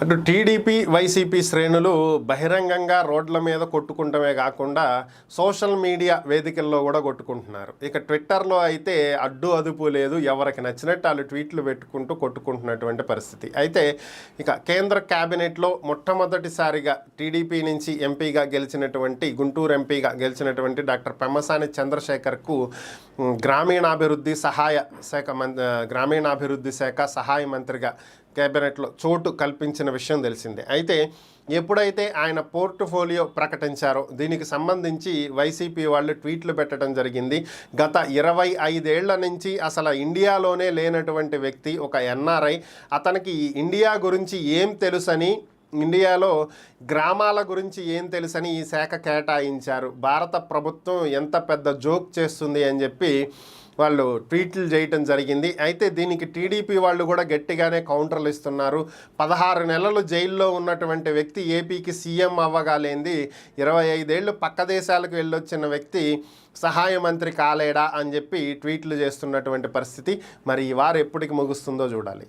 అటు TDP YCP శ్రేణులు బహిరంగంగా రోడ్ల మీద కొట్టుకుంటమే కాకుండా సోషల్ మీడియా వేదికల్లో కూడా కొట్టుకుంటున్నారు. ఇక ట్విట్టర్లో అయితే అడ్డు అదుపు లేదు, ఎవరికి నచ్చినట్టు వాళ్ళు ట్వీట్లు పెట్టుకుంటూ కొట్టుకుంటున్నటువంటి పరిస్థితి. అయితే ఇక కేంద్ర క్యాబినెట్లో మొట్టమొదటిసారిగా టీడీపీ నుంచి ఎంపీగా గెలిచినటువంటి గుంటూరు ఎంపీగా గెలిచినటువంటి డాక్టర్ పెమ్మసాని చంద్రశేఖర్కు గ్రామీణాభివృద్ధి శాఖ సహాయ మంత్రిగా కేబినెట్లో చోటు కల్పించిన విషయం తెలిసిందే. అయితే ఎప్పుడైతే ఆయన పోర్ట్ఫోలియో ప్రకటించారో దీనికి సంబంధించి వైసీపీ వాళ్ళు ట్వీట్లు పెట్టడం జరిగింది. గత 25 ఏళ్ల నుంచి అసలు ఇండియాలోనే లేనటువంటి వ్యక్తి, ఒక ఎన్ఆర్ఐ, అతనికి ఇండియా గురించి ఏం తెలుసని, ఇండియాలో గ్రామాల గురించి ఏం తెలుసని ఈ శాఖ కేటాయించారు, భారత ప్రభుత్వం ఎంత పెద్ద జోక్ చేస్తుంది అని చెప్పి వాళ్ళు ట్వీట్లు చేయటం జరిగింది. అయితే దీనికి టీడీపీ వాళ్ళు కూడా గట్టిగానే కౌంటర్లు ఇస్తున్నారు. 16 నెలలు జైల్లో ఉన్నటువంటి వ్యక్తి ఏపీకి సీఎం అవ్వగాలేంది, 25 ఏళ్ళు పక్క దేశాలకు వెళ్ళొచ్చిన వ్యక్తి సహాయ మంత్రి కాలేడా అని చెప్పి ట్వీట్లు చేస్తున్నటువంటి పరిస్థితి. మరి ఈ వారు ఎప్పటికి ముగుస్తుందో చూడాలి.